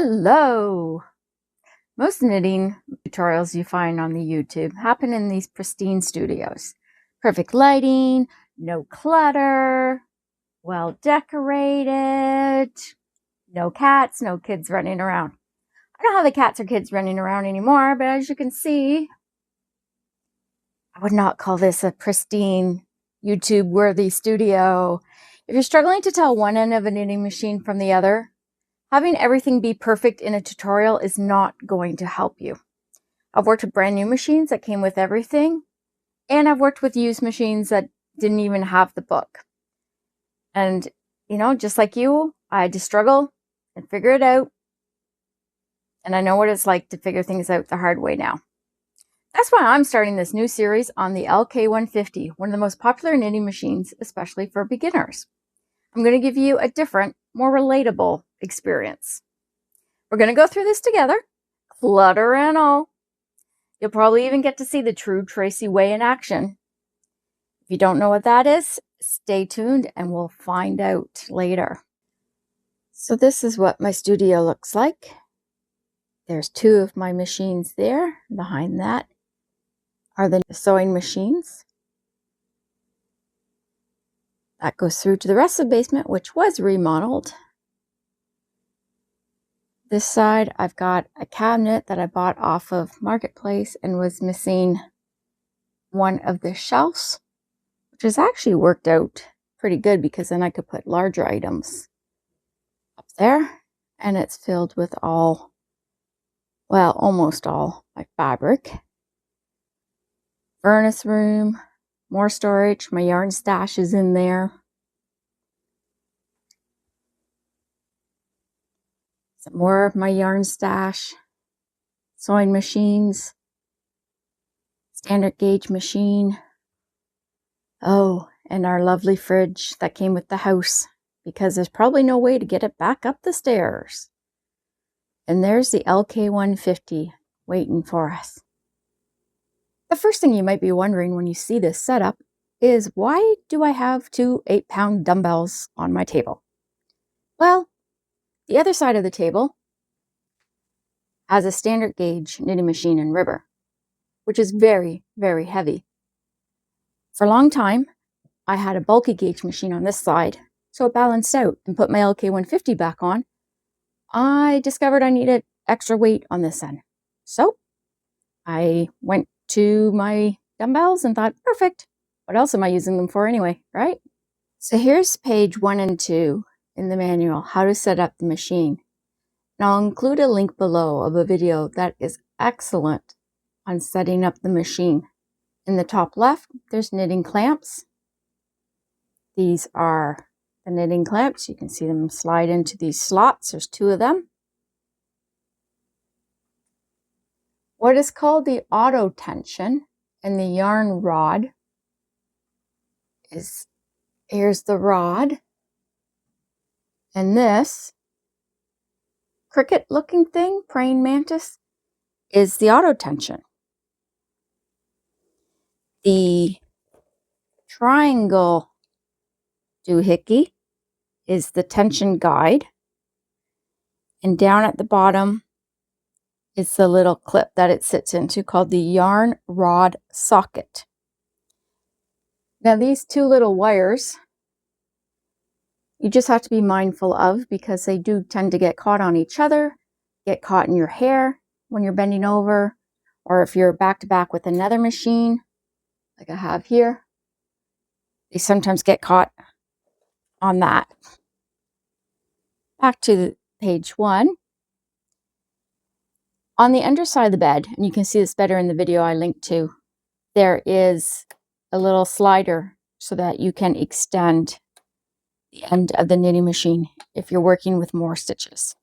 Hello! Most knitting tutorials you find on the YouTube happen in these pristine studios. Perfect lighting, no clutter, well decorated, no cats, no kids running around. I don't have the cats or kids running around anymore, but as you can see, I would not call this a pristine YouTube-worthy studio. If you're struggling to tell one end of a knitting machine from the other, having everything be perfect in a tutorial is not going to help you. I've worked with brand new machines that came with everything, and I've worked with used machines that didn't even have the book. And, just like you, I had to struggle and figure it out. And I know what it's like to figure things out the hard way now. That's why I'm starting this new series on the LK150, one of the most popular knitting machines, especially for beginners. I'm going to give you a different, more relatable experience. We're going to go through this together, clutter and all. You'll probably even get to see the true Tracy way in action. If you don't know what that is, stay tuned and we'll find out later. So this is what my studio looks like. There's two of my machines there. Behind that are the sewing machines. That goes through to the rest of the basement, which was remodeled. This side, I've got a cabinet that I bought off of Marketplace and was missing one of the shelves, which has actually worked out pretty good because then I could put larger items up there. And it's filled with almost all my fabric. Furnace room, more storage, my yarn stash is in there. Some more of my yarn stash, sewing machines, standard gauge machine. Oh, and our lovely fridge that came with the house because there's probably no way to get it back up the stairs. And there's the LK150 waiting for us. The first thing you might be wondering when you see this setup is, why do I have two 8-pound dumbbells on my table? Well, the other side of the table has a standard gauge knitting machine and ribber, which is very, very heavy. For a long time, I had a bulky gauge machine on this side, so it balanced out and put my LK150 back on. I discovered I needed extra weight on this end. So I went to my dumbbells and thought, perfect. What else am I using them for anyway, right? So here's page 1 and 2 in the manual, how to set up the machine. And I'll include a link below of a video that is excellent on setting up the machine. In the top left, there's knitting clamps. These are the knitting clamps. You can see them slide into these slots. There's 2 of them. What is called the auto tension and the yarn rod is, here's the rod, and this cricket looking thing, praying mantis, is the auto tension. The triangle doohickey is the tension guide, and down at the bottom is the little clip that it sits into called the yarn rod socket. Now these 2 little wires, you just have to be mindful of because they do tend to get caught on each other, get caught in your hair when you're bending over, or if you're back to back with another machine, like I have here, they sometimes get caught on that. Back to page 1. On the underside of the bed, and you can see this better in the video I linked to, there is a little slider so that you can extend the end of the knitting machine if you're working with more stitches.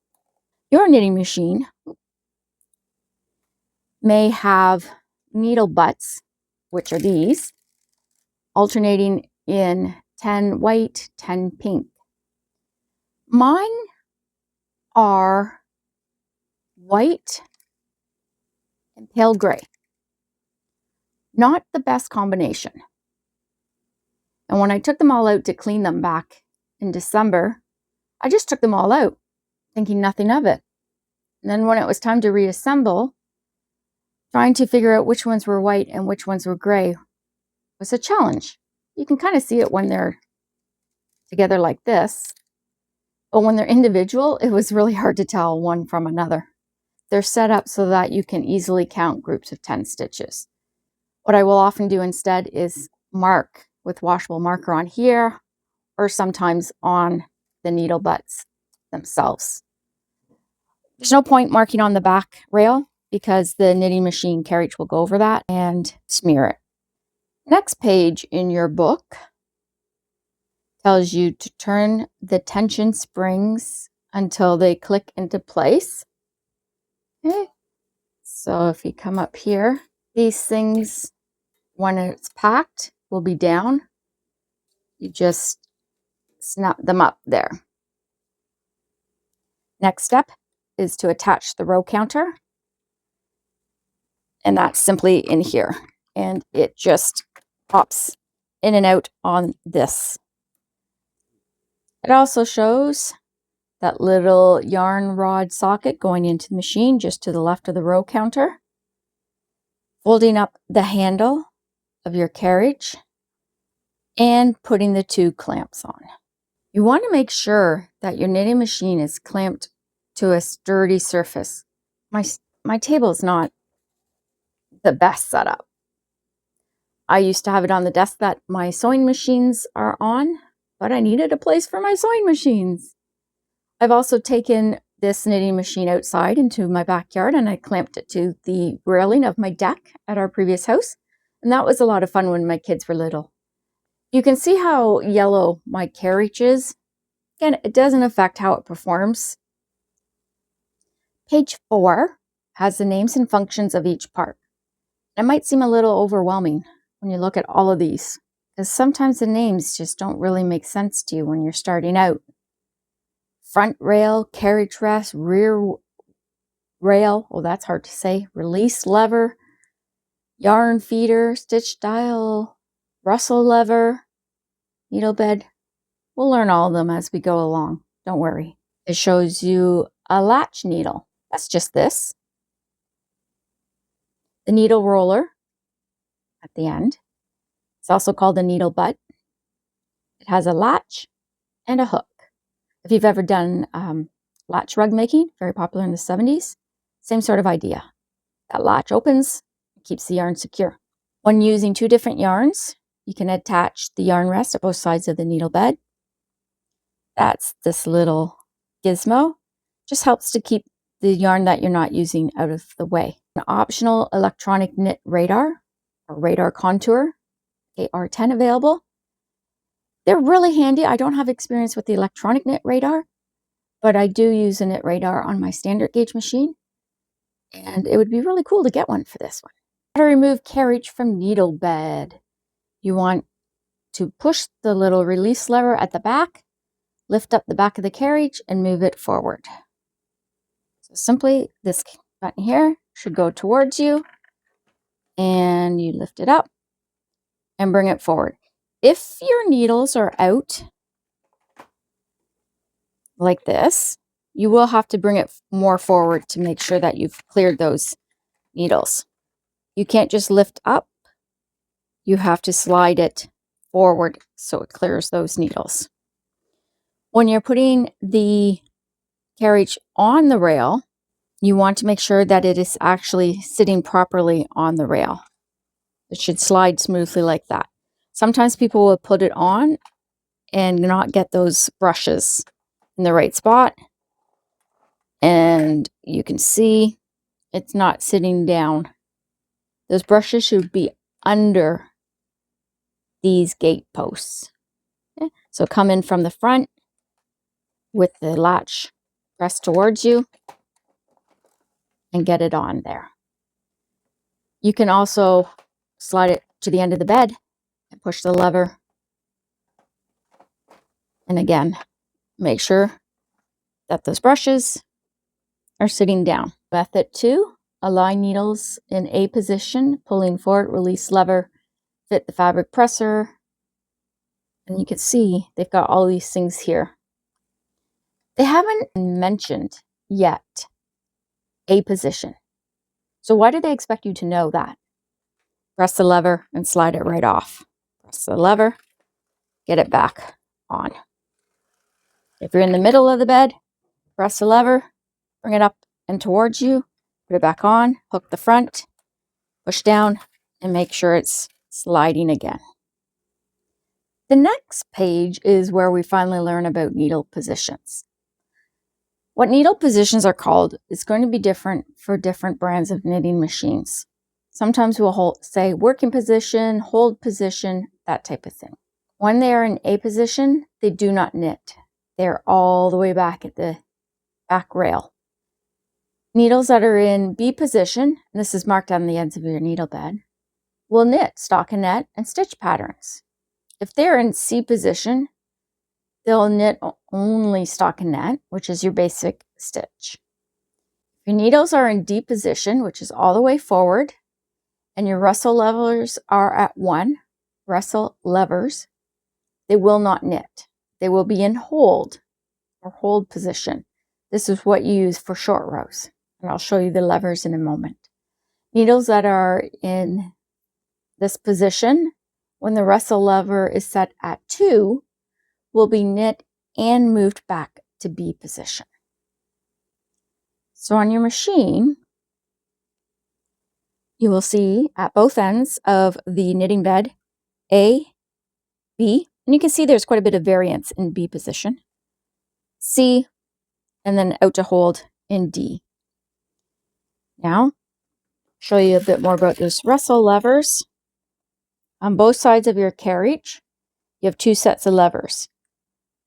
Your knitting machine may have needle butts, which are these, alternating in 10 white, 10 pink. Mine are white and pale gray. Not the best combination. And when I took them all out to clean them back in December, I just took them all out, thinking nothing of it. And then when it was time to reassemble, trying to figure out which ones were white and which ones were gray was a challenge. You can kind of see it when they're together like this, but when they're individual, it was really hard to tell one from another. They're set up so that you can easily count groups of 10 stitches. What I will often do instead is mark with washable marker on here, or sometimes on the needle butts themselves. There's no point marking on the back rail because the knitting machine carriage will go over that and smear it. Next page in your book tells you to turn the tension springs until they click into place. Okay. So if you come up here, these things, when it's packed, will be down. You just snap them up there. Next step is to attach the row counter. And that's simply in here. And it just pops in and out on this. It also shows that little yarn rod socket going into the machine just to the left of the row counter. Folding up the handle of your carriage and putting the 2 clamps on. You want to make sure that your knitting machine is clamped to a sturdy surface. My table is not the best setup. I used to have it on the desk that my sewing machines are on, but I needed a place for my sewing machines. I've also taken this knitting machine outside into my backyard and I clamped it to the railing of my deck at our previous house. And that was a lot of fun when my kids were little. You can see how yellow my carriage is. Again, it doesn't affect how it performs. Page 4 has the names and functions of each part. It might seem a little overwhelming when you look at all of these, because sometimes the names just don't really make sense to you when you're starting out. Front rail, carriage rest, rear rail, oh that's hard to say, release lever, yarn feeder, stitch dial, rustle lever, needle bed. We'll learn all of them as we go along, don't worry. It shows you a latch needle. That's just this. The needle roller at the end. It's also called a needle butt. It has a latch and a hook. If you've ever done latch rug making, very popular in the 70s, same sort of idea. That latch opens, keeps the yarn secure. When using 2 different yarns, you can attach the yarn rest at both sides of the needle bed. That's this little gizmo. Just helps to keep the yarn that you're not using out of the way. An optional electronic knit radar, or radar contour, AR10 available. They're really handy. I don't have experience with the electronic knit radar, but I do use a knit radar on my standard gauge machine. And it would be really cool to get one for this one. How to remove carriage from needle bed. You want to push the little release lever at the back, lift up the back of the carriage, and move it forward. So simply, this button here should go towards you, and you lift it up and bring it forward. If your needles are out like this, you will have to bring it more forward to make sure that you've cleared those needles. You can't just lift up. You have to slide it forward so it clears those needles. When you're putting the carriage on the rail, you want to make sure that it is actually sitting properly on the rail. It should slide smoothly like that. Sometimes people will put it on and not get those brushes in the right spot. And you can see it's not sitting down. Those brushes should be under these gate posts. Okay? So come in from the front with the latch pressed towards you and get it on there. You can also slide it to the end of the bed and push the lever. And again, make sure that those brushes are sitting down. Method 2, align needles in A position, pulling forward, release lever, fit the fabric presser. And you can see they've got all these things here. They haven't mentioned yet A position. So why do they expect you to know that? Press the lever and slide it right off. Press the lever, get it back on. If you're in the middle of the bed, press the lever, bring it up and towards you, put it back on, hook the front, push down, and make sure it's sliding again. The next page is where we finally learn about needle positions. What needle positions are called is going to be different for different brands of knitting machines. Sometimes we'll say working position, hold position, that type of thing. When they are in A position, they do not knit. They're all the way back at the back rail. Needles that are in B position, and this is marked on the ends of your needle bed, will knit stockinette and stitch patterns. If they're in C position, they'll knit only stockinette, which is your basic stitch. If your needles are in D position, which is all the way forward, and your Russell levers are at 1, Russell levers, they will not knit. They will be in hold or hold position. This is what you use for short rows, and I'll show you the levers in a moment. Needles that are in this position, when the Russell lever is set at 2, will be knit and moved back to B position. So on your machine, you will see at both ends of the knitting bed, A, B, and you can see there's quite a bit of variance in B position, C, and then out to hold in D. Now, show you a bit more about those Russell levers. On both sides of your carriage, you have 2 sets of levers,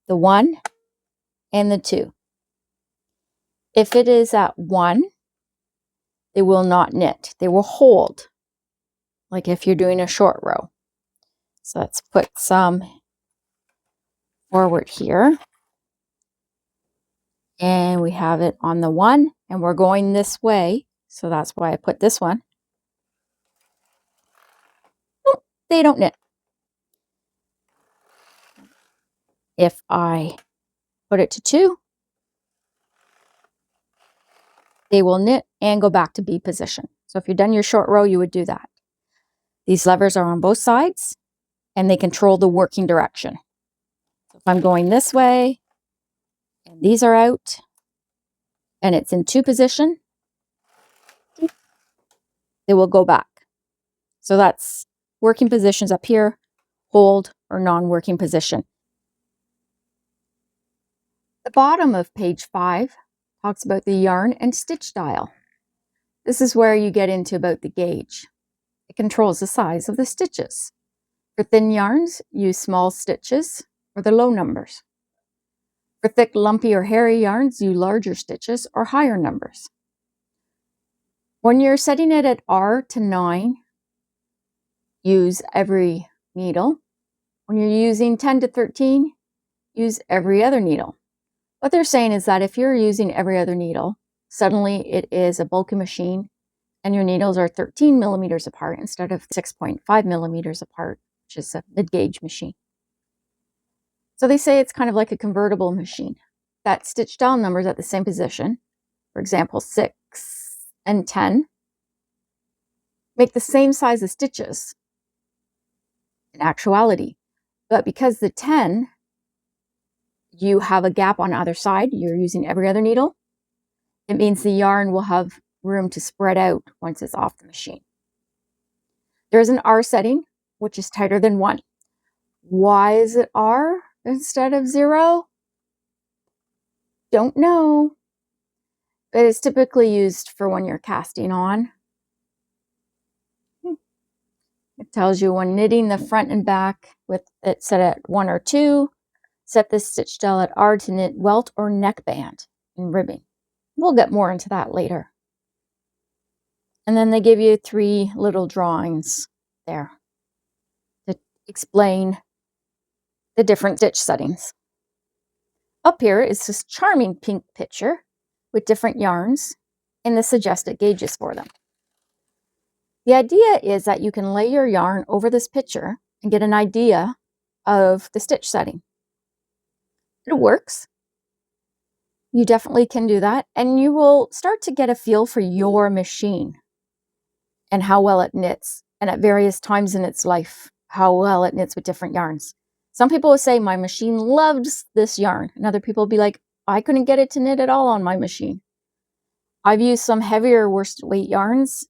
the 1 and the 2. If it is at 1, they will not knit. They will hold, like if you're doing a short row. So let's put some forward here. And we have it on the 1, and we're going this way. So that's why I put this one. Nope, they don't knit. If I put it to 2, they will knit and go back to B position. So if you've done your short row, you would do that. These levers are on both sides, and they control the working direction. So if I'm going this way, and these are out, and it's in 2 position, they will go back. So that's working positions up here, hold, or non-working position. The bottom of page 5 talks about the yarn and stitch dial. This is where you get into about the gauge. It controls the size of the stitches. For thin yarns, use small stitches or the low numbers. For thick, lumpy, or hairy yarns, use larger stitches or higher numbers. When you're setting it at R to 9, use every needle. When you're using 10 to 13, use every other needle. What they're saying is that if you're using every other needle, suddenly it is a bulky machine and your needles are 13 millimeters apart instead of 6.5 millimeters apart, which is a mid-gauge machine. So they say it's kind of like a convertible machine. That stitch dial number is at the same position. For example, 6 and 10 make the same size of stitches in actuality. But because the 10, you have a gap on either side, you're using every other needle, it means the yarn will have room to spread out once it's off the machine. There's an R setting, which is tighter than 1. Why is it R instead of 0? Don't know. But it's typically used for when you're casting on. It tells you when knitting the front and back with it set at 1 or 2, set the stitch dial at R to knit welt or neckband in ribbing. We'll get more into that later. And then they give you 3 little drawings there to explain the different stitch settings. Up here is this charming pink picture with different yarns and the suggested gauges for them. The idea is that you can lay your yarn over this picture and get an idea of the stitch setting. It works. you definitely can do that. And you will start to get a feel for your machine and how well it knits, and at various times in its life, how well it knits with different yarns. Some people will say, my machine loves this yarn. And other people will be like, I couldn't get it to knit at all on my machine. I've used some heavier worsted weight yarns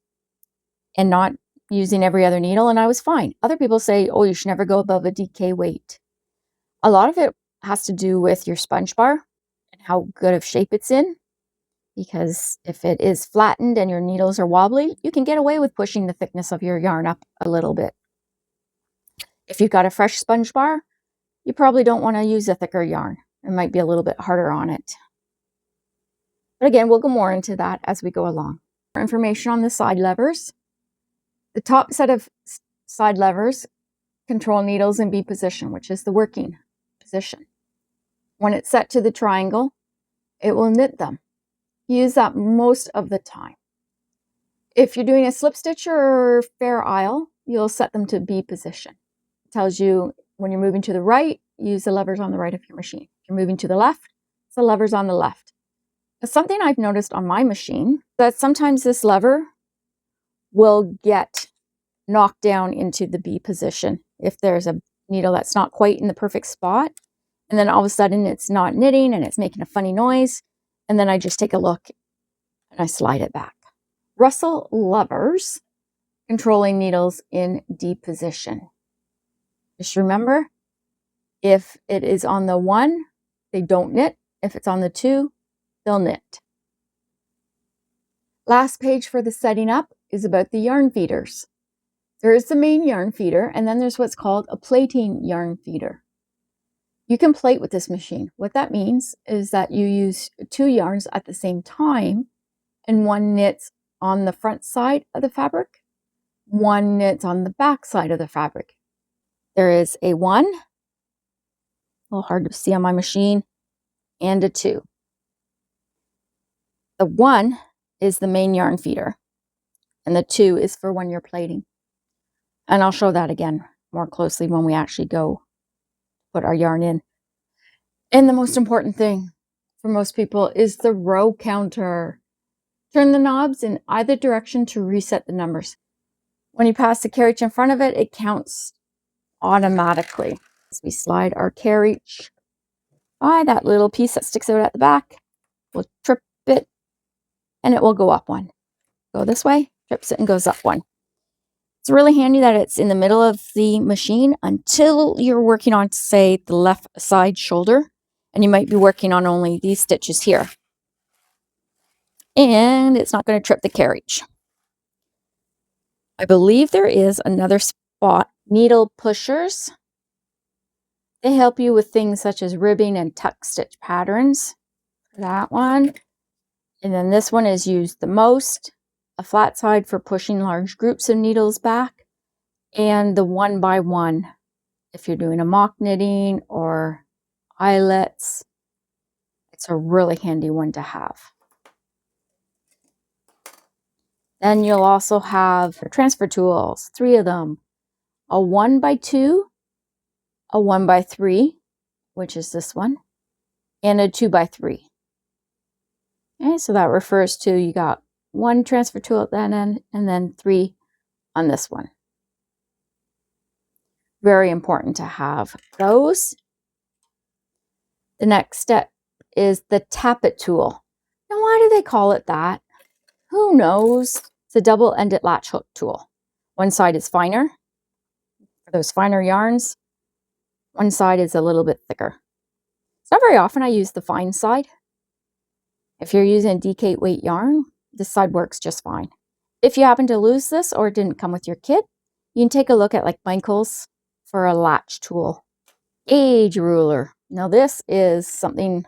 and not using every other needle, and I was fine. Other people say, oh, you should never go above a DK weight. A lot of it has to do with your sponge bar and how good of shape it's in. Because if it is flattened and your needles are wobbly, you can get away with pushing the thickness of your yarn up a little bit. If you've got a fresh sponge bar, you probably don't want to use a thicker yarn. It might be a little bit harder on it. But again, we'll go more into that as we go along. For information on the side levers. The top set of side levers control needles in B position, which is the working position. When it's set to the triangle, it will knit them. Use that most of the time. If you're doing a slip stitch or fair isle, you'll set them to B position. It tells you when you're moving to the right, use the levers on the right of your machine. If you're moving to the left, it's the levers on the left. Now, something I've noticed on my machine, that sometimes this lever will get knocked down into the B position if there's a needle that's not quite in the perfect spot. And then all of a sudden it's not knitting and it's making a funny noise. And then I just take a look and I slide it back. Russell levers controlling needles in D position. Just remember, if it is on the 1, they don't knit. If it's on the 2, they'll knit. Last page for the setting up is about the yarn feeders. There is the main yarn feeder, and then there's what's called a plating yarn feeder. You can plate with this machine. What that means is that you use 2 yarns at the same time, and one knits on the front side of the fabric, one knits on the back side of the fabric. There is a 1, a little hard to see on my machine, and a 2. The 1 is the main yarn feeder, and the 2 is for when you're plating. And I'll show that again more closely when we actually go put our yarn in. And the most important thing for most people is the row counter. Turn the knobs in either direction to reset the numbers. When you pass the carriage in front of it, it counts automatically. As we slide our carriage by that little piece that sticks out at the back, we'll trip it and it will go up 1. Go this way, trips it and goes up 1. It's really handy that it's in the middle of the machine until you're working on, say, the left side shoulder, and you might be working on only these stitches here. And it's not going to trip the carriage. I believe there is another spot, needle pushers. They help you with things such as ribbing and tuck stitch patterns. That one. And then this one is used the most. A flat side for pushing large groups of needles back. And the 1x1 if you're doing a mock knitting or eyelets. It's a really handy one to have. Then you'll also have transfer tools, 3 of them. A 1x2, a 1x3, which is this one, and a 2x3. Okay, so that refers to you got 1 transfer tool at that end and then 3 on this one. Very important to have those. The next step is the tappet tool. Now, why do they call it that? Who knows? It's a double-ended latch hook tool. One side is finer, for those finer yarns. One side is a little bit thicker. It's not very often I use the fine side. If you're using DK weight yarn, this side works just fine. If you happen to lose this or it didn't come with your kit, you can take a look at like Michael's for a latch tool. Gauge ruler. Now this is something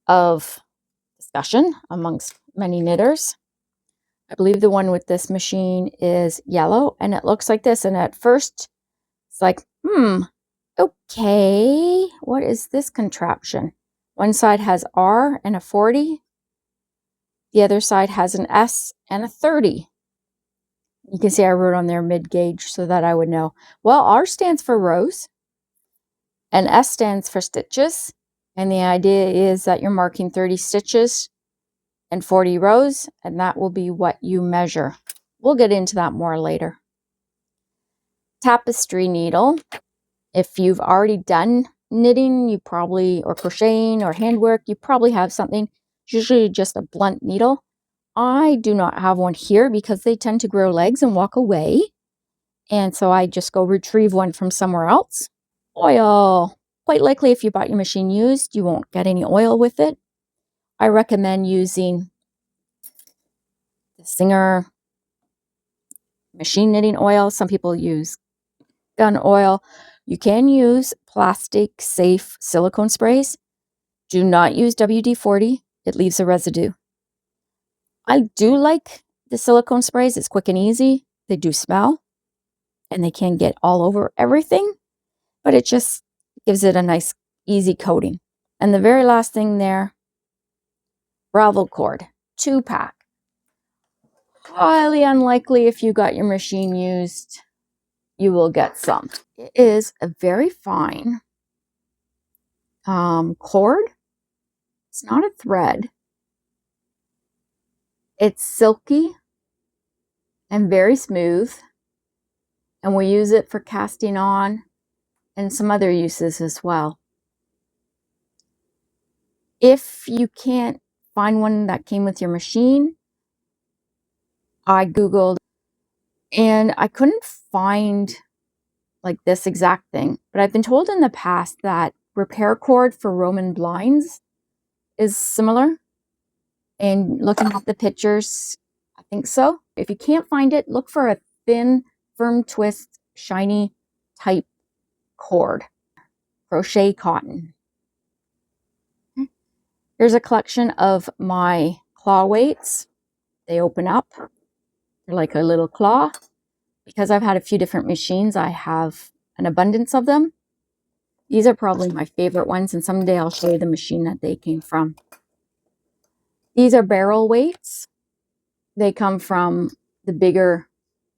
of discussion amongst many knitters. I believe the one with this machine is yellow and it looks like this. And at first it's like, okay, what is this contraption? One side has R and a 40. The other side has an S and a 30. You can see I wrote on there mid-gauge so that I would know. Well, R stands for rows and S stands for stitches. And the idea is that you're marking 30 stitches and 40 rows, and that will be what you measure. We'll get into that more later. Tapestry needle. If you've already done knitting, you probably, or crocheting or handwork, you probably have something. It's usually just a blunt needle. I do not have one here because they tend to grow legs and walk away. And so I just go retrieve one from somewhere else. Oil. Quite likely if you bought your machine used, you won't get any oil with it. I recommend using the Singer machine knitting oil. Some people use gun oil. You can use plastic safe silicone sprays. Do not use WD-40. It leaves a residue. I do like the silicone sprays. It's quick and easy. They do smell and they can get all over everything, but it just gives it a nice easy coating. And the very last thing there, ravel cord, 2-pack. Highly unlikely if you got your machine used, you will get some. It is a very fine cord. It's not a thread. It's silky and very smooth. And we use it for casting on and some other uses as well. If you can't find one that came with your machine, I Googled and I couldn't find like this exact thing, but I've been told in the past that repair cord for Roman blinds is similar. And looking at the pictures, I think so. If you can't find it, look for a thin, firm twist, shiny type cord. Crochet cotton. Here's a collection of my claw weights. They open up. They're like a little claw. Because I've had a few different machines, I have an abundance of them. These are probably my favorite ones, and someday I'll show you the machine that they came from. These are barrel weights. They come from the bigger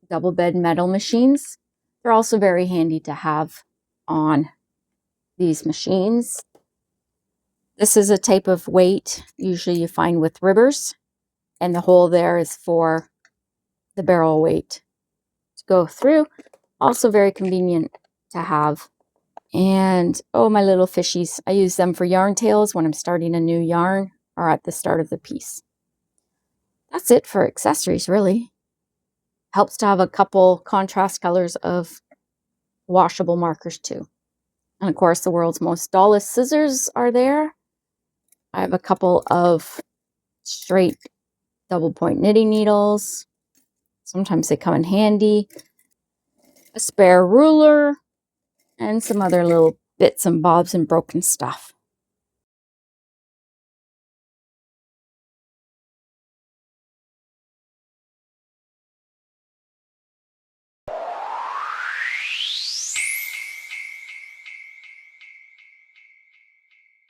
double bed metal machines. They're also very handy to have on these machines. This is a type of weight usually you find with ribbers, and the hole there is for the barrel weight to go through. Also very convenient to have. And oh, my little fishies. I use them for yarn tails when I'm starting a new yarn or at the start of the piece. That's it for accessories, really. Helps to have a couple contrast colors of washable markers too. And of course, the world's most dullest scissors are there. I have a couple of straight double point knitting needles. Sometimes they come in handy. A spare ruler and some other little bits and bobs and broken stuff.